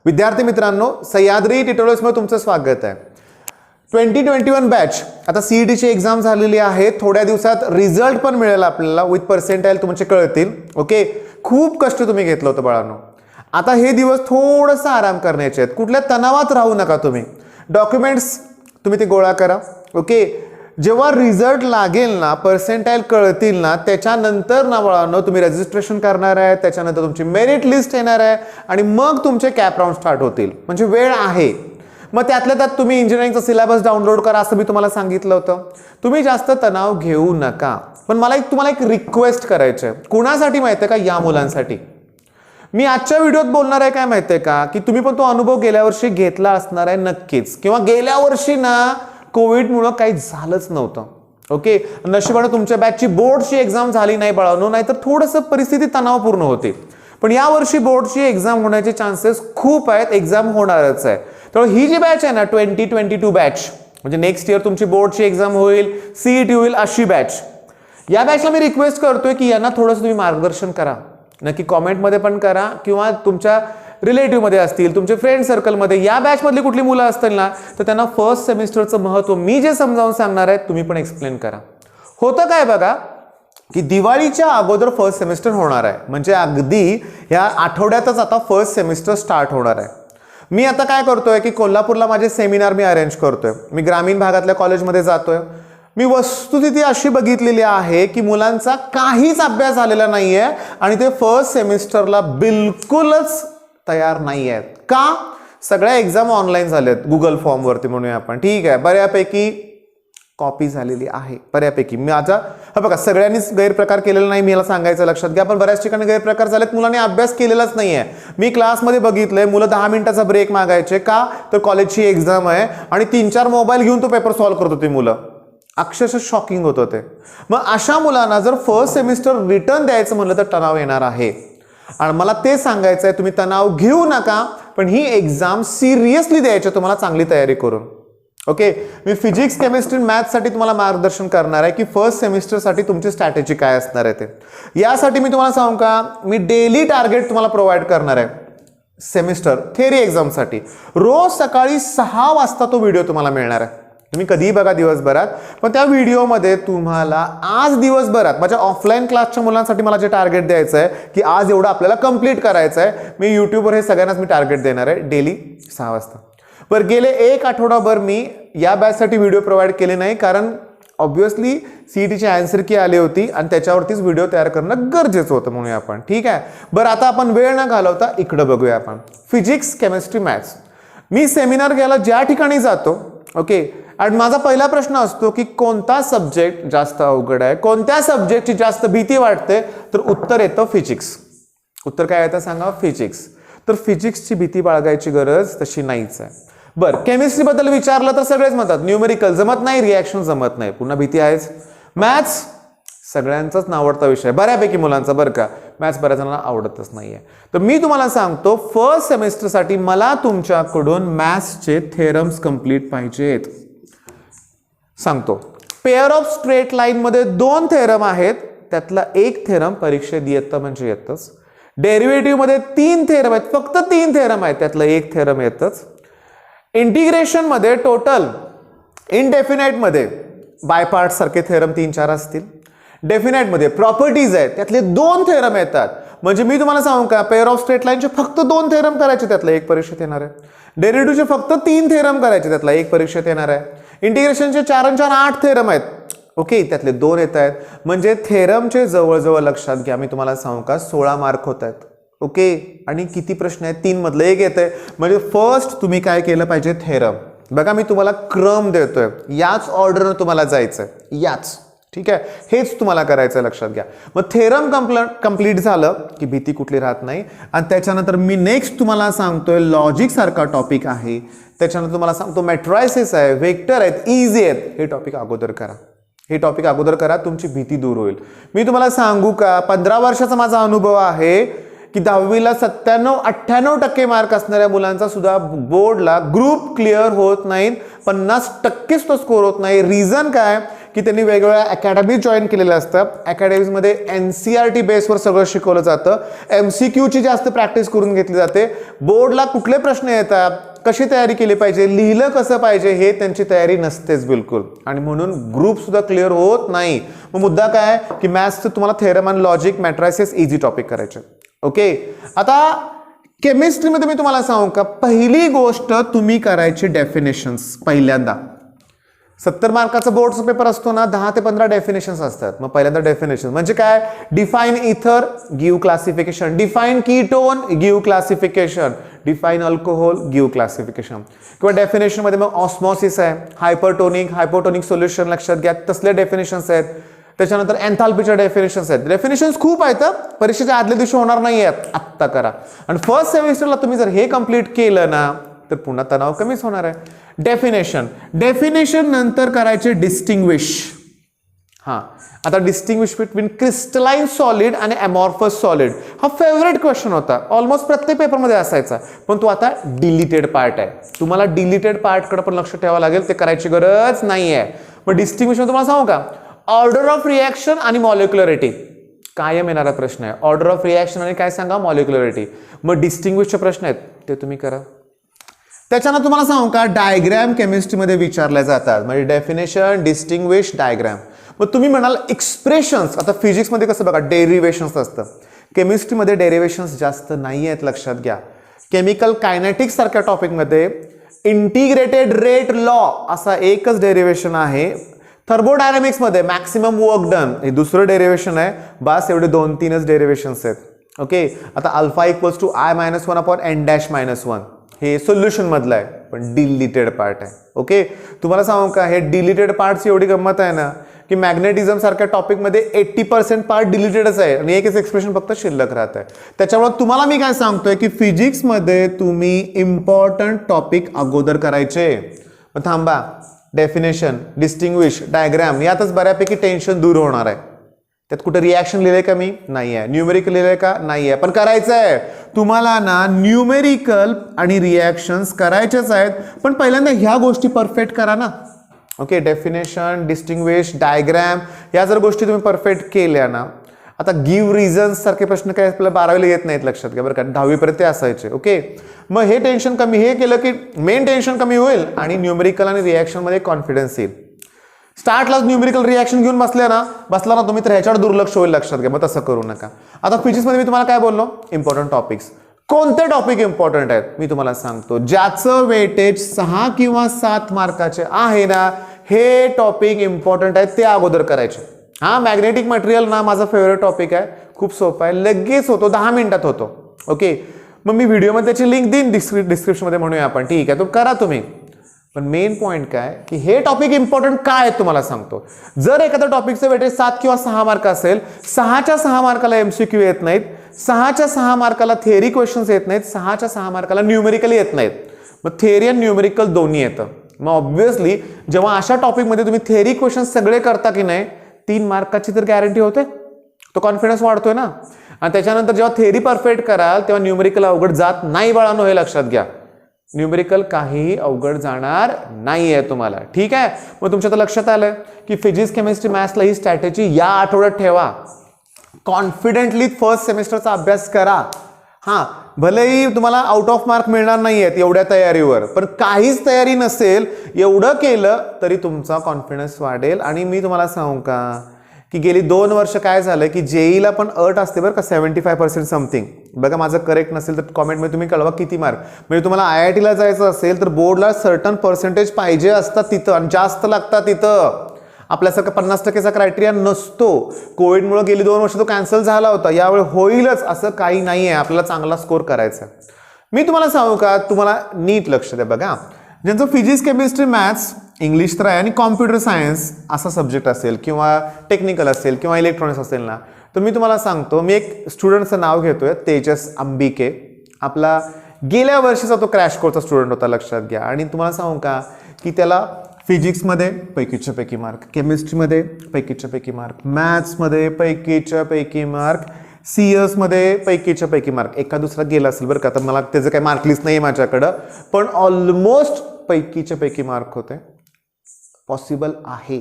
विद्यार्थी मित्रांनो, सह्याद्री ट्युटोरियल्स मध्ये तुमचं स्वागत आहे. 2021 बॅच आता सीईटी ची एक्झाम झालेली आहे. थोड्या दिवसात रिझल्ट पण मिळेल आपल्याला, विथ पर्सेंटाइल तुमचे कळतील. ओके, खूप कष्ट तुम्ही घेतलं होतं बाळांनो. आता हे दिवस थोडंसं आराम करण्याचे आहेत. कुठल्या तणावात राहू नका तुम्ही. डॉक्युमेंट्स तुम्ही ते गोळा करा. ओके, जेव्हा रिझल्ट लागेल ना, पर्सेंटाइल कळतील ना, त्याच्यानंतर ना बाळांनो तुम्ही रजिस्ट्रेशन करणार आहे. त्याच्यानंतर तुमची मेरिट लिस्ट येणार आहे आणि मग तुमचे कॅप राऊंड स्टार्ट होतील. म्हणजे वेळ आहे. मग त्यातल्या त्यात तुम्ही इंजिनिअरिंगचा सिलेबस डाउनलोड करा असं मी तुम्हाला सांगितलं होतं. तुम्ही जास्त तणाव घेऊ नका. पण मला तुम्हाला एक रिक्वेस्ट करायची आहे. कुणासाठी माहिती आहे का? या मुलांसाठी. मी आजच्या व्हिडिओत बोलणार आहे काय माहिती आहे का, की तुम्ही पण तो अनुभव गेल्या वर्षी घेतला असणार आहे नक्कीच, किंवा गेल्या वर्षी ना कोविडमुळे काही झालंच नव्हतं. ओके, नशिबाने तुमच्या बॅचची बोर्डची एक्झाम झाली नाही बाळांनो, नाहीतर थोडंसं परिस्थिती तणावपूर्ण होती. पण या वर्षी बोर्डची एक्झाम होण्याचे चान्सेस खूप आहेत. एक्झाम होणारच आहे. तर ही जी बॅच आहे ना 2022 बॅच, म्हणजे नेक्स्ट इयर तुमची बोर्डची एक्झाम होईल, सीईटी होईल अशी बॅच. या बॅचला मी रिक्वेस्ट करतोय की यांना थोडंसं तुम्ही मार्गदर्शन करा. नक्की कॉमेंटमध्ये पण करा, किंवा तुमच्या रिलेटिव्ह मध्ये असतील, तुमच्या फ्रेंड सर्कलमध्ये या बॅच मधली कुठली मुलं असतील ना, तर त्यांना फर्स्ट सेमिस्टरचं महत्त्व मी जे समजावून सांगणार आहे तुम्ही पण एक्सप्लेन करा. होतं काय बघा, की दिवाळीच्या अगोदर फर्स्ट सेमिस्टर होणार आहे. म्हणजे अगदी या आठवड्यातच आता फर्स्ट सेमिस्टर स्टार्ट होणार आहे. मी आता काय करतोय की कोल्हापूरला माझे सेमिनार मी अरेंज करतोय. मी ग्रामीण भागातल्या कॉलेजमध्ये जातोय. मी वस्तुस्थिती अशी बघितलेली आहे की मुलांचा काहीच अभ्यास झालेला नाहीये आणि ते फर्स्ट सेमिस्टरला बिलकुलच तयार नाही आहेत. का? सगळ्या एक्झाम ऑनलाईन झाल्यात, गुगल फॉर्मवरती म्हणूया आपण. ठीक आहे, बऱ्यापैकी कॉपी झालेली आहे, बऱ्यापैकी. माझा बघा, सगळ्यांनीच गैरप्रकार केलेला नाही, मी याला सांगायचं लक्षात घ्या. पण बऱ्याच ठिकाणी गैरप्रकार झालेत, मुलांनी अभ्यास केलेलाच नाहीये. मी क्लासमध्ये बघितलंय, मुलं 10 मिनिटाचा ब्रेक मागायचे. का? तर कॉलेजची एक्झाम आहे आणि 3-4 मोबाईल घेऊन तो पेपर सॉल्व्ह करत होती मुलं. अक्षरशः शॉकिंग होत होते. मग अशा मुलांना जर फर्स्ट सेमिस्टर रिटर्न द्यायचं म्हणलं तर तणाव येणार आहे. आणि मला ते सांगायचं आहे, तुम्ही तणाव घेऊ नका, पण ही एक्झाम सिरियसली द्यायची तुम्हाला, चांगली तयारी करून. ओके, मी फिजिक्स, केमिस्ट्री, मॅथ्ससाठी तुम्हाला मार्गदर्शन करणार आहे की फर्स्ट सेमिस्टरसाठी तुमची स्ट्रॅटेजी काय असणार आहे ते. यासाठी मी तुम्हाला सांगू का, मी डेली टार्गेट तुम्हाला प्रोव्हाइड करणार आहे. सेमिस्टर थेअरी एक्झामसाठी रोज सकाळी 6 वाजता तो व्हिडिओ तुम्हाला मिळणार आहे. तुम्ही कधीही बघा दिवसभरात. पण त्या व्हिडिओमध्ये तुम्हाला आज दिवसभरात माझ्या ऑफलाईन क्लासच्या मुलांसाठी मला जे टार्गेट द्यायचं आहे की आज एवढं आपल्याला कंप्लीट करायचं आहे, मी यूट्यूबवर हे सगळ्यांनाच मी टार्गेट देणार आहे डेली 6 वाजता. बरं, गेले 1 आठवडाभर मी या बॅचसाठी व्हिडिओ प्रोव्हाइड केले नाही, कारण ऑब्व्हियसली सीईटीची आन्सर की आली होती आणि त्याच्यावरतीच व्हिडिओ तयार करणं गरजेचं होतं म्हणून आपण. ठीक आहे, बरं आता आपण वेळ न घालवता इकडं बघूया आपण. Physics, chemistry, maths. मी सेमिनार घ्यायला ज्या ठिकाणी जातो, ओके, आणि माझा पहिला प्रश्न असतो की कोणता सब्जेक्ट जास्त अवघड आहे, कोणत्या सब्जेक्टची जास्त भीती वाटते, तर उत्तर येतं फिजिक्स. उत्तर काय येतं सांगा? फिजिक्स. तर फिजिक्सची भीती बाळगायची गरज तशी नाहीच आहे. बरं, केमिस्ट्री बद्दल विचारलं तर सगळेच म्हणतात न्यूमेरिकल जमत नाही, रिॲक्शन जमत नाही, पुन्हा भीती आहेच. मॅथ्स सगळ्यांचाच आवडता विषय, बऱ्यापैकी मुलांचा. बरं का, मॅथ्स बऱ्याच जणांना आवडतच नाहीये. तर मी तुम्हाला सांगतो, फर्स्ट सेमिस्टरसाठी मला तुमच्याकडून मॅथ्सचे थेरम्स कंप्लीट पाहिजेत. सांगतो, पेअर ऑफ स्ट्रेट लाईन मध्ये 2 थेरम आहेत, त्यातला एक थेरम परीक्षेत येतं म्हणजे येतच. डेरिव्हेटिव्ह मध्ये 3 थेरम आहेत, फक्त 3 थेरम आहेत, त्यातलं एक थेरम येतच. इंटिग्रेशन मध्ये टोटल, इनडेफिनाइट मध्ये बाय पार्ट सारखे थेरम 3-4 असतील. डेफिनाइट मध्ये प्रॉपर्टीज आहेत, त्यातले 2 थेरम येतात. म्हणजे मी तुम्हाला सांगू का, पेअर ऑफ स्ट्रेट लाईनचे फक्त 2 थेरम करायचे, त्यातला एक परीक्षेत येणार आहे. डेरिव्हेटिव्हचे फक्त 3 थेरम करायचे, त्यातला एक परीक्षेत येणार आहे. इंटिग्रेशनचे 4 आणि 4 8 थेरम आहेत. ओके, त्यातले 2 येत आहेत. म्हणजे थेरमचे जवळजवळ लक्षात घ्या, मी तुम्हाला सांगू का 16 मार्क होत आहेत. ओके, आणि किती प्रश्न आहेत? 3 मधलं एक येत आहे. म्हणजे फर्स्ट तुम्ही काय केलं पाहिजे? थेरम. बघा, मी तुम्हाला क्रम देतोय, याच ऑर्डरनं तुम्हाला जायचंय, याच. ठीक आहे, हेच तुम्हाला करायचं, लक्षात घ्या. मग थेरम कंप्लीट झालं की भीती कुठली राहत नाही. आणि त्याच्यानंतर मी नेक्स्ट तुम्हाला सांगतोय लॉजिक सारखा टॉपिक आहे. त्याच्यानंतर तुम्हाला सांगतो मॅट्रायसिस आहे, वेक्टर आहेत, इझी आहेत. हे टॉपिक अगोदर करा, हे टॉपिक अगोदर करा, तुमची भीती दूर होईल. मी तुम्हाला सांगू का, 15 वर्षाचा माझा अनुभव आहे की 10वीला 97-98% मार्क असणाऱ्या मुलांचा सुद्धा बोर्डला ग्रुप क्लिअर होत नाहीत, 50%च तो स्कोर होत नाही. रिझन काय? की त्यांनी वेगवेगळ्या अकॅडमी जॉईन केलेल्या असतात. अकॅडमीजमध्ये NCERT बेसवर सगळं शिकवलं जातं. MCQची जास्त प्रॅक्टिस करून घेतली जाते. बोर्डला कुठले प्रश्न येतात, कशी तयारी केली पाहिजे, लिहिलं कसं पाहिजे हे त्यांची तयारी नसतेच बिलकुल, आणि म्हणून ग्रुप सुद्धा क्लिअर होत नाही. मग मुद्दा काय की मॅथ्सचं तुम्हाला थेरम आणि लॉजिक मॅट्रायसिस इझी टॉपिक करायचे. ओके, आता केमिस्ट्रीमध्ये मी तुम्हाला सांगू का, पहिली गोष्ट तुम्ही करायची डेफिनेशन्स. पहिल्यांदा 70 मार्काचा बोर्डचा पेपर असतो ना, 10 ते 15 डेफिनेशन्स असतात. मग पहिल्यांदा डेफिनेशन म्हणजे काय, डिफाईन इथर, give classification, define ketone, give classification, define alcohol, give classification. किंवा डेफिनेशन मध्ये मग ऑस्मॉसिस आहे, हायपोटोनिक सोल्युशन लक्षात घ्या, तसले डेफिनेशन्स आहेत. त्याच्यानंतर एन्थाल्पीच्या डेफिनेशन्स आहेत. डेफिनेशन्स खूप आहेत, परीक्षेच्या आदल्या दिवशी होणार नाही आहेत, आत्ता करा. आणि फर्स्ट सेमिस्टरला तुम्ही जर हे कंप्लीट केलं ना तर पुन्हा तणाव कमीच होणार आहे. डेफिनेशन नंतर करायचे डिस्टिंग्विश. हां, आता डिस्टिंग्विश बिटवीन क्रिस्टलाइन सॉलिड आणि अमॉर्फस सॉलिड हा फेवरेट क्वेश्चन होता, ऑलमोस्ट प्रत्येक पेपरमध्ये असायचा, पण तो आता डिलीटेड पार्ट आहे. तुम्हाला डिलीटेड पार्टकडे पण लक्ष ठेवावं लागेल, ते करायची गरज नाही आहे. मग डिस्टिंग्विश तुम्हाला सांगू का, ऑर्डर ऑफ रिॲक्शन आणि मॉलिक्युलरिटी कायम येणारा प्रश्न आहे. ऑर्डर ऑफ रिॲक्शन आणि काय सांगा, मॉलिक्युलरिटी. मग डिस्टिंग्विशचे प्रश्न आहेत ते तुम्ही करा. त्याच्यानं तुम्हाला सांगू का, डायग्रॅम केमिस्ट्रीमध्ये विचारले जातात, म्हणजे डेफिनेशन, डिस्टिंग्विश, डायग्रॅम. मग तुम्ही म्हणाल एक्सप्रेशन्स, आता फिजिक्समध्ये कसं बघा डेरिव्हेशन्स असतं, केमिस्ट्रीमध्ये डेरिव्हेशन्स जास्त नाही आहेत, लक्षात घ्या. केमिकल कायनेटिक्स सारख्या टॉपिकमध्ये इंटिग्रेटेड रेट लॉ असा एकच डेरिव्हेशन आहे. थर्मोडायनामिक्समध्ये मॅक्सिमम वर्क डन हे दुसरं डेरिव्हेशन आहे. बस एवढे 2-3च डेरिव्हेशन्स आहेत. ओके, आता alpha equals to I-1 upon N-1 हे सोल्युशन मधलं आहे, पण डिलीटेड पार्ट आहे. ओके, तुम्हाला सांगू का, हे डिलीटेड पार्टची एवढी गंमत आहे ना की मॅग्नेटिझम सारख्या टॉपिकमध्ये 80% पार्ट डिलीटेडच आहे आणि एकच एक्सप्रेशन फक्त शिल्लक राहत आहे. त्याच्यामुळे तुम्हाला मी काय सांगतोय की फिजिक्समध्ये तुम्ही इम्पॉर्टंट टॉपिक अगोदर करायचे. मग थांबा, डेफिनेशन, डिस्टिंग्विश, डायग्राम यातच बऱ्यापैकी टेन्शन दूर होणार आहे. त्यात कुठे रिॲक्शन लिहिलंय का मी, नाही आहे. न्यूमेरिकल लिहिलंय का, नाही आहे. पण करायचं आहे तुम्हाला ना, न्यूमेरिकल आणि रिॲक्शन्स करायचेच आहेत, पण पहिल्यांदा ह्या गोष्टी परफेक्ट करा ना. ओके, डेफिनेशन, डिस्टिंग्विश, डायग्राम या जर गोष्टी तुम्ही परफेक्ट केल्या ना, आता गिव्ह रिझन्स सारखे प्रश्न काय आपल्याला 12वीला येत नाहीत, लक्षात घ्या बरं का, 10वीपर्यंत ते असायचे. ओके, मग हे टेन्शन कमी, हे केलं की मेन टेन्शन कमी होईल आणि न्यूमेरिकल आणि रिॲक्शनमध्ये कॉन्फिडन्स येईल. स्टार्टलाच न्यूमेरिकल रिॲक्शन घेऊन बसला ना तुम्ही, तर ह्याच्यावर दुर्लक्ष होईल, लक्षात घ्या. मग तसं करू नका. आता फिजिक्समध्ये मी तुम्हाला काय बोललो, इम्पॉर्टंट टॉपिक्स. कोणते टॉपिक इम्पॉर्टंट आहेत मी तुम्हाला सांगतो, ज्याचं वेटेज 6 किंवा 7 मार्काचे आहे ना, हे टॉपिक इम्पॉर्टंट आहेत, ते अगोदर करायचे. हा, मॅग्नेटिक मटेरियल ना माझा फेवरेट टॉपिक आहे, खूप सोपा आहे, लगेच होतो, 10 मिनिटात होतो. ओके, मग मी व्हिडिओमध्ये त्याची लिंक देईन डिस्क्रिप्शनमध्ये, म्हणूया आपण, ठीक आहे, तो करा तुम्ही. पण मेन पॉईंट काय की हे टॉपिक इम्पॉर्टंट काय आहे तुम्हाला सांगतो. जर एखाद्या टॉपिकचं वेटेज 7 किंवा 6 मार्क असेल, 6च्या 6 मार्काला MCQ येत नाहीत, 6च्या 6 मार्काला थेअरी क्वेश्चन्स येत नाहीत, 6च्या 6 मार्काला न्यूमेरिकल येत नाहीत, मग थेअरी आणि न्यूमेरिकल दोन्ही येतं. मग ऑब्व्हियसली जेव्हा अशा टॉपिकमध्ये तुम्ही थेअरी क्वेश्चन्स सगळे करता की नाही, 3 मार्काची तर गॅरंटी होते, तो कॉन्फिडन्स वाढतोय ना. आणि त्याच्यानंतर जेव्हा थेअरी परफेक्ट कराल तेव्हा न्यूमेरिकल अवघड जात नाही बाळांनो, हे लक्षात घ्या. न्यूमेरिकल काहीही अवघड जाणार नाही आहे तुम्हाला, ठीक आहे. मग तुमच्या तर लक्षात आलं की फिजिक्स, केमिस्ट्री, मॅथ्सला ही स्ट्रॅटेजी या आठवड्यात ठेवा. कॉन्फिडेंटली फर्स्ट सेमिस्टरचा अभ्यास करा. हां, भलेही तुम्हाला आउट ऑफ मार्क मिळणार नाही आहेत एवढ्या तयारीवर, पण काहीच तयारी नसेल एवढं केलं तरी तुमचा कॉन्फिडन्स वाढेल. आणि मी तुम्हाला सांगू का की गेली 2 वर्ष काय झालं की जेईला पण अट असते बरं का, 75% समथिंग. बघा, माझं करेक्ट नसेल तर कॉमेंटमध्ये तुम्ही कळवा किती मार्क. म्हणजे तुम्हाला IITला जायचं असेल तर बोर्डला सर्टन पर्सेंटेज पाहिजे असतात तिथं, आणि जास्त लागतात तिथं. आपल्यासारखं 50%चा क्रायटेरिया नसतो. कोविडमुळे गेली 2 वर्ष तो कॅन्सल झाला होता, यावेळी होईलच असं काही नाही आहे. आपल्याला चांगला स्कोर करायचा आहे. मी तुम्हाला सांगू का, तुम्हाला नीट लक्ष द्या. बघा, ज्यांचं फिजिक्स, केमिस्ट्री, मॅथ्स, इंग्लिश तर आहे आणि कॉम्प्युटर सायन्स असा सब्जेक्ट असेल किंवा टेक्निकल असेल किंवा इलेक्ट्रॉनिक्स असेल ना, तर मी तुम्हाला सांगतो, मी एक स्टुडंटचं नाव घेतोय, तेजस अंबिके. आपला गेल्या वर्षीचा तो क्रॅश कोर्सचा स्टुडंट होता, लक्षात घ्या. आणि तुम्हाला सांगू का की त्याला फिजिक्समध्ये पैकीच्या पैकी मार्क, केमिस्ट्रीमध्ये पैकीच्या पैकी मार्क, मॅथ्समध्ये पैकीच्या पैकी मार्क, CS मध्ये पैकीच्या पैकी मार्क. एका दुसरा गेला असेल बरं का, तर मला त्याचं काही मार्क लिस्ट नाही माझ्याकडं, पण ऑलमोस्ट पैकीच्या पैकी मार्क होते. पॉसिबल आहे.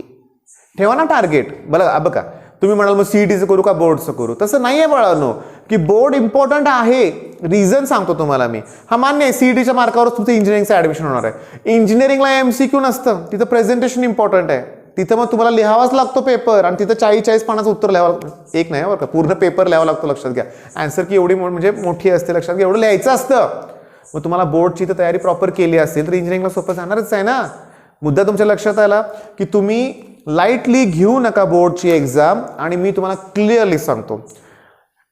ठेवा ना टार्गेट. बघा तुम्ही म्हणाल मग सीईटीचं करू का बोर्डचं करू, तसं नाही आहे बाळांनो, की बोर्ड इम्पॉर्टंट आहे. रिझन सांगतो तुम्हाला मी. हा मान्य आहे सीईटीच्या मार्कावरच तुमचं इंजिनिअरिंगचं ऍडमिशन होणार आहे. इंजिनिअरिंगला एमसीक्यू नसतं, तिथं प्रेझेंटेशन इम्पॉर्टंट आहे. तिथं मग तुम्हाला लिहावाच लागतो पेपर आणि तिथं 40-40 पानाचं उत्तर लिहावं, एक नाही बरं का, पूर्ण पेपर लिहावा लागतो. लक्षात घ्या, आन्सर की एवढी म्हणजे मोठी असते, लक्षात घ्या, एवढं लिहायचं असतं. मग तुम्हाला बोर्डची तर तयारी प्रॉपर केली असेल तर इंजिनिअरिंगला सोपं जाणारच आहे ना. मुद्दा तुमच्या लक्षात आला की तुम्ही लाईटली घेऊ नका बोर्डची एक्झाम. आणि मी तुम्हाला क्लिअरली सांगतो,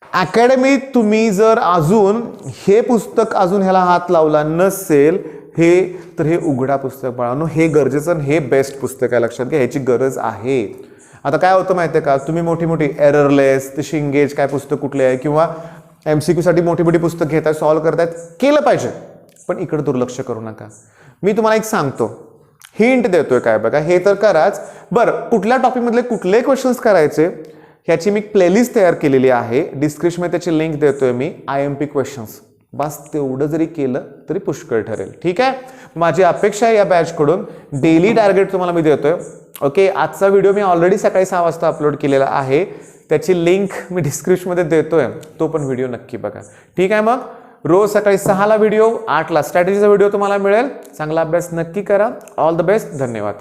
अकॅडमीत तुम्ही जर अजून हे पुस्तक अजून ह्याला हात लावला नसेल तर हे उघडा पुस्तक बाळांनो, हे गरजेचं, हे बेस्ट पुस्तक आहे. लक्षात घ्या, ह्याची गरज आहे. आता काय होतं माहिती आहे का, तुम्ही मोठी मोठी एररलेस ते शिंगेज काय पुस्तक कुठले आहे किंवा एमसीक्यू साठी मोठी मोठी पुस्तक घेताय, सॉल्व्ह करतायत, केलं पाहिजे, पण इकडे दुर्लक्ष करू नका. मी तुम्हाला एक सांगतो, हिंट देतोय काय बघा, हे तर कराच. बरं, कुठल्या टॉपिकमधले कुठले क्वेश्चन्स करायचे ह्याची मी प्लेलिस्ट तयार केलेली आहे. डिस्क्रिप्शनमध्ये त्याची लिंक देतोय मी. IMP क्वेश्चन्स, बस तेवढं जरी केलं तरी पुष्कळ ठरेल. ठीक आहे, माझी अपेक्षा आहे या बॅचकडून डेली टार्गेट तुम्हाला मी देतोय. ओके, आजचा व्हिडिओ मी ऑलरेडी सकाळी 6 वाजता अपलोड केलेला आहे, त्याची लिंक मी डिस्क्रिप्शनमध्ये देतोय, तो पण व्हिडिओ नक्की बघा. ठीक आहे, मग रोज सकाळी 6ला व्हिडिओ, 8ला स्ट्रॅटेजीचा व्हिडिओ तुम्हाला मिळेल. चांगला अभ्यास नक्की करा. All the best. धन्यवाद.